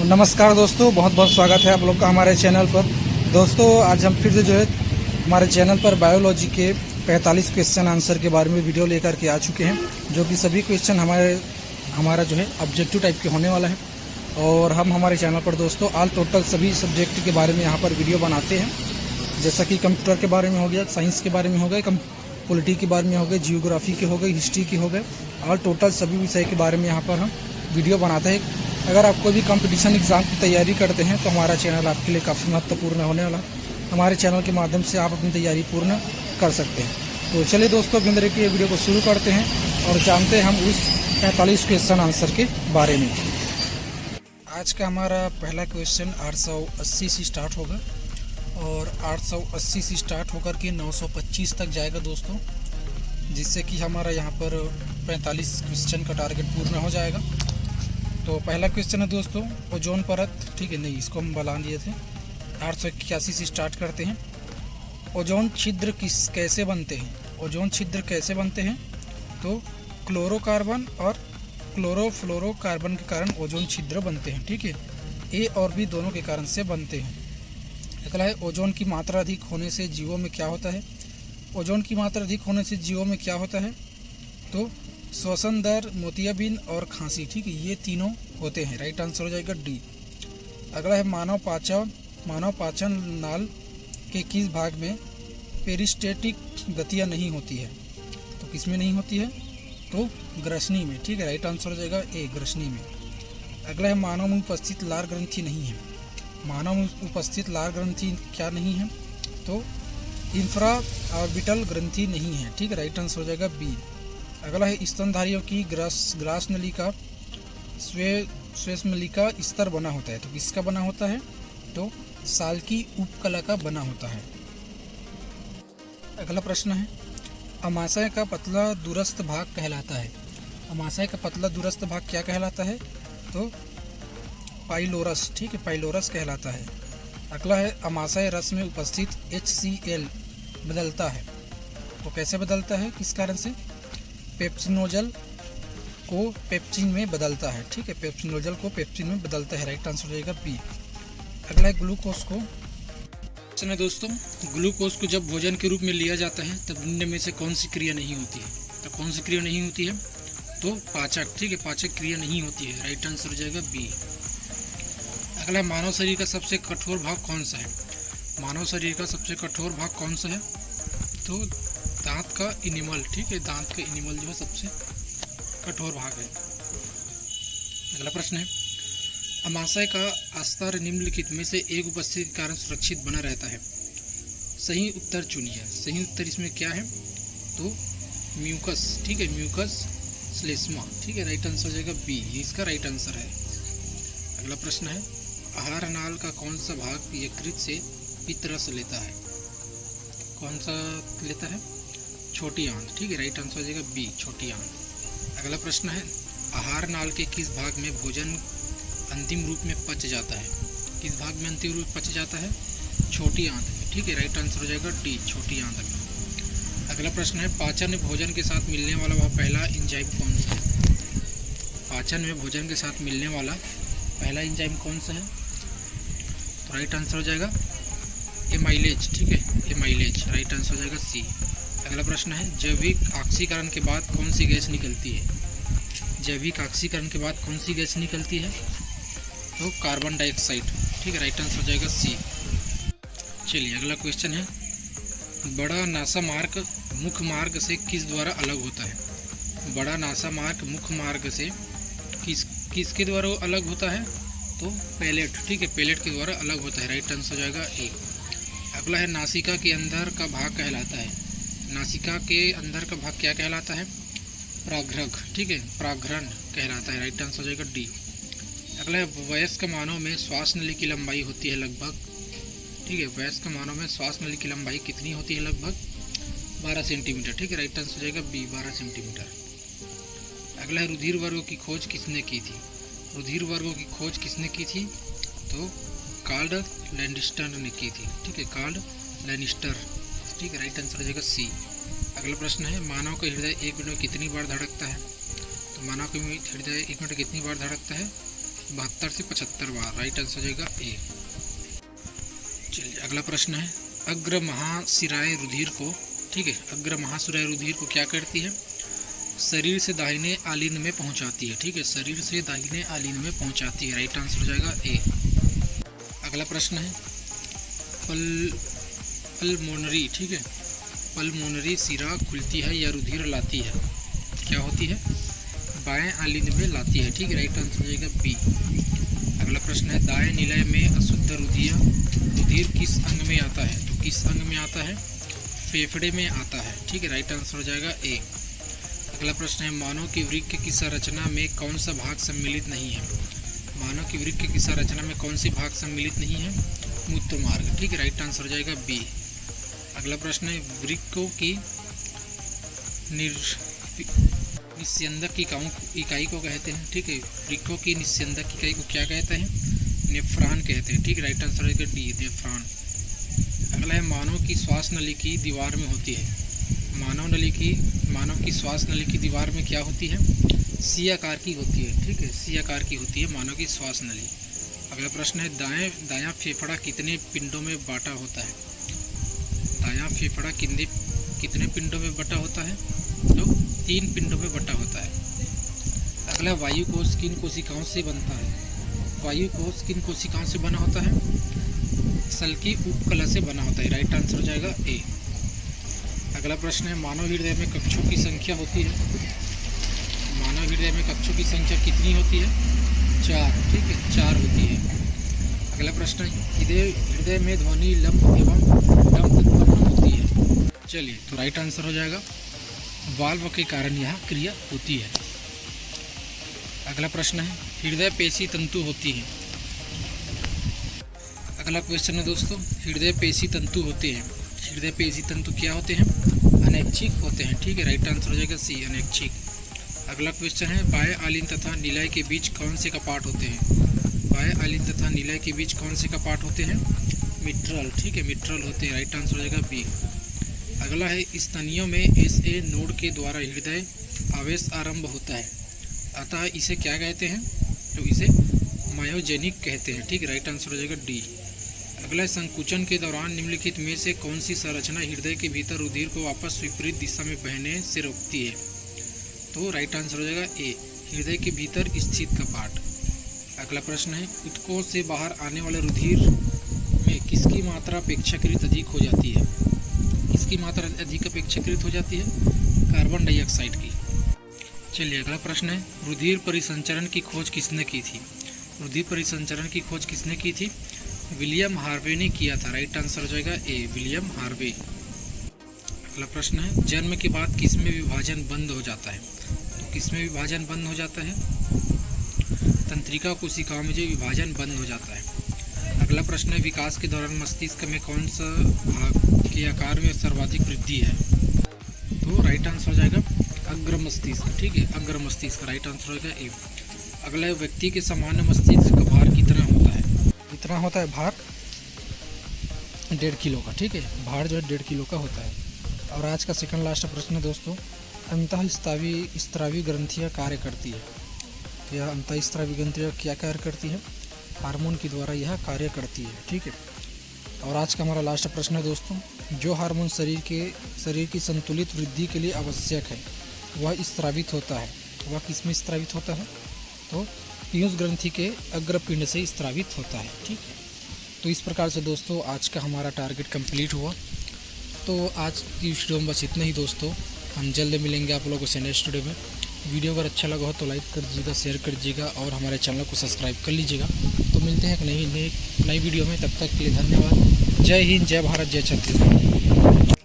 नमस्कार दोस्तों, बहुत बहुत स्वागत है आप लोग का हमारे चैनल पर। दोस्तों आज हम फिर से जो है हमारे चैनल पर बायोलॉजी के 45 क्वेश्चन आंसर के बारे में वीडियो लेकर के आ चुके हैं, जो कि सभी क्वेश्चन हमारा जो है ऑब्जेक्टिव टाइप के होने वाला है। और हम हमारे चैनल पर दोस्तों ऑल टोटल सभी सब्जेक्ट के बारे में यहाँ पर वीडियो बनाते हैं, जैसा कि कंप्यूटर के बारे में हो गया, साइंस के बारे में हो गए, पॉलिटी के बारे में हो गए, जियोग्राफी के हो गए, हिस्ट्री के हो गए, ऑल टोटल सभी विषय के बारे में यहाँ पर हम वीडियो बनाते हैं। अगर आप कोई भी कंपटीशन एग्ज़ाम की तैयारी करते हैं तो हमारा चैनल आपके लिए काफ़ी महत्वपूर्ण होने वाला है। हमारे चैनल के माध्यम से आप अपनी तैयारी पूर्ण कर सकते हैं। तो चलिए दोस्तों, बिंद रखिए ये वीडियो को शुरू करते हैं और जानते हैं हम उस 45 क्वेश्चन आंसर के बारे में। आज का हमारा पहला क्वेश्चन 880 से स्टार्ट होगा और 880 से स्टार्ट होकर के 925 तक जाएगा दोस्तों, जिससे कि हमारा यहाँ पर 45 क्वेश्चन का टारगेट पूर्ण हो जाएगा। तो पहला क्वेश्चन है दोस्तों ओजोन परत, ठीक है, नहीं इसको हम बना दिए थे। 881 से स्टार्ट करते हैं। ओजोन छिद्र कैसे बनते हैं? ओजोन छिद्र कैसे बनते हैं? तो क्लोरोकार्बन और क्लोरोफ्लोरोकार्बन के कारण ओजोन छिद्र बनते हैं, ठीक है। ए और बी दोनों के कारण से बनते हैं। अगला है ओजोन की मात्रा अधिक होने से जीवों में क्या होता है? ओजोन की मात्रा अधिक होने से जीवों में क्या होता है? तो श्वसन दर, मोतियाबिंद और खांसी, ठीक है, ये तीनों होते हैं। राइट आंसर हो जाएगा डी। अगला है मानव पाचन नाल के किस भाग में पेरिस्टेटिक गतियाँ नहीं होती है? तो किस में नहीं होती है? तो ग्रसनी में, ठीक है, राइट आंसर हो जाएगा ए, ग्रसनी में। अगला है मानव में उपस्थित लार ग्रंथि नहीं है। मानव में उपस्थित लार ग्रंथि क्या नहीं है? तो इंफ्रा ऑर्बिटल ग्रंथि नहीं है, ठीक है, राइट आंसर हो जाएगा बी। अगला है स्तनधारियों की ग्रास नलिका श्वेतनलिका स्तर बना होता है। तो किसका बना होता है? तो साल की उपकला का बना होता है। अगला प्रश्न है अमाशय का पतला दूरस्थ भाग कहलाता है। अमाशय का पतला दूरस्थ भाग क्या कहलाता है? तो पाइलोरस, ठीक है, पाइलोरस कहलाता है। अगला है अमाशय रस में उपस्थित HCl बदलता है। तो कैसे बदलता है, किस कारण से? पेप्सिनोजल को पेप्सिन में बदलता है, ठीक है, पेप्सिनोजल को पेप्सिन में बदलता है। राइट आंसर हो जाएगा बी। अगला है ग्लूकोज को। क्वेश्चन है दोस्तों ग्लूकोज को जब भोजन के रूप में लिया जाता है तब निम्न में से कौन सी क्रिया नहीं होती है? तो कौन सी क्रिया नहीं होती है? तो पाचक, ठीक है, पाचक क्रिया नहीं होती है। राइट आंसर हो जाएगा बी। अगला मानव शरीर का सबसे कठोर भाग कौन सा है? मानव शरीर का सबसे कठोर भाग कौन सा है? तो दांत का इनिमल, ठीक है, दांत का इनिमल जो है सबसे कठोर भाग है। अगला प्रश्न है अमाशय का स्तर निम्नलिखित में से एक उपस्थिति के कारण सुरक्षित बना रहता है। सही उत्तर चुनिए। सही उत्तर इसमें क्या है? तो म्यूकस, ठीक है, म्यूकस श्लेष्मा, ठीक है, राइट आंसर हो जाएगा बी, इसका राइट आंसर है। अगला प्रश्न है आहार नाल का कौन सा भाग यकृत से पित्त रस लेता है? कौन सा लेता है? छोटी आंत, ठीक है, राइट आंसर हो जाएगा बी, छोटी आंत। अगला प्रश्न है आहार नाल के किस भाग में भोजन अंतिम रूप में पच जाता है? किस भाग में अंतिम रूप में पच जाता है? छोटी आंत में, ठीक है, राइट आंसर हो जाएगा डी, छोटी आंत में। अगला प्रश्न है पाचन में भोजन के साथ मिलने वाला वह पहला एंजाइम कौन सा है? पाचन में भोजन के साथ मिलने वाला पहला एंजाइम कौन सा है? तो राइट आंसर हो जाएगा एमाइलेज, ठीक है, एमाइलेज, राइट आंसर हो जाएगा सी। अगला प्रश्न है जैविक ऑक्सीकरण के बाद कौन सी गैस निकलती है? जैविक ऑक्सीकरण के बाद कौन सी गैस निकलती है? तो कार्बन डाइऑक्साइड, ठीक है, राइट आंसर हो जाएगा सी। चलिए अगला क्वेश्चन है बड़ा नासा मार्ग मुख्य मार्ग से किस द्वारा अलग होता है? बड़ा नासा मार्ग मुख्य मार्ग से किसके द्वारा अलग होता है? तो पैलेट, ठीक है, पैलेट के द्वारा अलग होता है। राइट आंसर हो जाएगा ए। अगला है नासिका के अंदर का भाग कहलाता है। नासिका के अंदर का भाग क्या कहलाता है? प्राघ्रक, ठीक है, प्राघ्रन कहलाता है। राइट आंसर हो जाएगा डी। अगला है वयस्क मानव में श्वास नली की लंबाई होती है लगभग, ठीक है, वयस्क मानव में श्वास नली की लंबाई कितनी होती है? लगभग 12 सेंटीमीटर, ठीक है, राइट आंसर हो जाएगा बी, 12 सेंटीमीटर। अगला है रुधिर वर्गों की खोज किसने की थी? रुधिर वर्गों की खोज किसने की थी? तो कार्ल लैनिस्टर ने की थी, ठीक है, कार्ल लैनिस्टर, ठीक है, राइट आंसर हो जाएगा सी। अगला प्रश्न है मानव का हृदय एक मिनट में कितनी बार धड़कता है? तो मानव का हृदय एक मिनट कितनी बार धड़कता है? 72 से 75 बार। राइट आंसर हो जाएगा ए। चलिए अगला प्रश्न है, अग्र महाशिराएँ रुधिर को, ठीक है, अग्र महाशिराएँ रुधिर को क्या करती है? शरीर से दाहिने आलिंद में पहुंचाती है। ठीक है, शरीर से दाहिने आलिंद में पहुंचाती है। राइट आंसर हो जाएगा ए। अगला प्रश्न है, पल्मोनरी, ठीक है, पल्मोनरी शिरा खुलती है या रुधिर लाती है? क्या होती है? बाएं आलिंद में लाती है। ठीक है, राइट आंसर हो जाएगा बी। अगला प्रश्न है, दाएं निलय में अशुद्ध रुधिर किस अंग में आता है? तो किस अंग में आता है? फेफड़े में आता है। ठीक है, राइट आंसर हो जाएगा ए। अगला प्रश्न है, मानव की वृक्क की संरचना में कौन सा भाग सम्मिलित नहीं है? मानव की वृक्क की संरचना में कौन सी भाग सम्मिलित नहीं है? मूत्र मार्ग। ठीक है, राइट आंसर हो जाएगा बी। अगला प्रश्न है, वृक्कों की निस्यंदक इकाई को कहते हैं? ठीक है, वृक्कों की निस्यंदक इकाई को क्या कहते हैं? नेफ्रॉन कहते हैं। ठीक है, राइट आंसर हो जाएगा डी, नेफ्रॉन। अगला है, मानव की श्वास नली की दीवार में होती है? मानव की श्वास नली की दीवार में क्या होती है? सी आकार की होती है। ठीक है, सी आकार की होती है मानव की श्वास नली। अगला प्रश्न है, दायां फेफड़ा कितने पिंडों में बांटा होता है? दायां फेफड़ा कितने पिंडों में बटा होता है? तो 3 पिंडों में बटा होता है। अगला, वायु कोश किन कोशिकाओं से बनता है? वायु कोश किन कोशिकाओं से बना होता है? सल की उपकला से बना होता है। राइट आंसर हो जाएगा ए। अगला प्रश्न है, मानव हृदय में कक्षों की संख्या होती है? मानव हृदय में कक्षों की संख्या कितनी होती है? 4। ठीक है, 4 होती है। अगला प्रश्न है, हृदय में ध्वनि लंप एवं डंप उत्पन्न होती है? चलिए, तो राइट आंसर हो जाएगा वाल्व के कारण यह क्रिया होती है। अगला प्रश्न है, हृदय पेशी तंतु होती है? अगला क्वेश्चन है दोस्तों, हृदय पेशी तंतु होते हैं? हृदय पेशी तंतु क्या होते हैं? अनैच्छिक होते हैं। ठीक है, राइट आंसर हो जाएगा सी, अनैच्छिक। अगला क्वेश्चन है, बाएं आलिंद तथा निलय के बीच कौन से कपाट होते हैं? बाएं आलिंद तथा निलय के बीच कौन से कपाट होते हैं? मिट्रल। ठीक है, मिट्रल होते हैं। राइट आंसर हो जाएगा बी। अगला है, स्तनियों में एसए नोड के द्वारा हृदय आवेश आरंभ होता है, अतः इसे क्या कहते हैं? तो इसे मायोजेनिक कहते हैं। ठीक है, राइट आंसर हो जाएगा डी। अगला, संकुचन के दौरान निम्नलिखित में से कौन सी संरचना हृदय के भीतर रुधिर को वापस विपरीत दिशा में बहने से रोकती है? तो राइट आंसर हो जाएगा ए, हृदय के भीतर स्थित कपाट। अगला प्रश्न है, ऊतकों से बाहर आने वाले रुधिर में किसकी मात्रा अपेक्षाकृत अधिक हो जाती है? किसकी मात्रा अधिक अपेक्षाकृत हो जाती है? कार्बन डाइऑक्साइड की। चलिए अगला प्रश्न है, रुधिर परिसंचरण की खोज किसने की थी? रुधिर परिसंचरण की खोज किसने की थी? विलियम हार्वे ने किया था। राइट आंसर हो जाएगा ए, विलियम हार्वे। अगला प्रश्न है, जन्म के बाद किसमें विभाजन बंद हो जाता है? तो किसमें विभाजन बंद हो जाता है? तंत्रिका कोशिकाओं में जो विभाजन बंद हो जाता है। अगला प्रश्न है, विकास के दौरान मस्तिष्क में कौन सा भाग के आकार में सर्वाधिक वृद्धि है? तो राइट आंसर हो जाएगा अग्र मस्तिष्क। ठीक है, अग्र मस्तिष्क। राइट आंसर हो जाएगा ए। अगला, व्यक्ति के सामान्य मस्तिष्क का भार कितना होता है? कितना होता है भार? 1.5 किलो का। ठीक है, भार जो है 1.5 किलो का होता है। और आज का सेकंड लास्ट प्रश्न है दोस्तों, अंतःस्रावी ग्रंथियाँ कार्य करती है? तो यह अंतःस्रावी ग्रंथियाँ क्या कार्य करती है? हार्मोन के द्वारा यह कार्य करती है। ठीक है, और आज का हमारा लास्ट प्रश्न है दोस्तों, जो हार्मोन शरीर की संतुलित वृद्धि के लिए आवश्यक है वह स्रावित होता है, वह किस में स्रावित होता है? तो पीयूष ग्रंथि के अग्रपिंड से स्रावित होता है। ठीक है, तो इस प्रकार से दोस्तों आज का हमारा टारगेट कंप्लीट हुआ। तो आज की वीडियो में बस इतना ही दोस्तों, हम जल्द मिलेंगे आप लोगों से नेक्स्ट वीडियो में। वीडियो अगर अच्छा लगा हो तो लाइक कर दीजिएगा, शेयर कर दीजिएगा और हमारे चैनल को सब्सक्राइब कर लीजिएगा। तो मिलते हैं एक नई वीडियो में, तब तक के लिए धन्यवाद। जय हिंद, जय भारत, जय छत्तीसगढ़।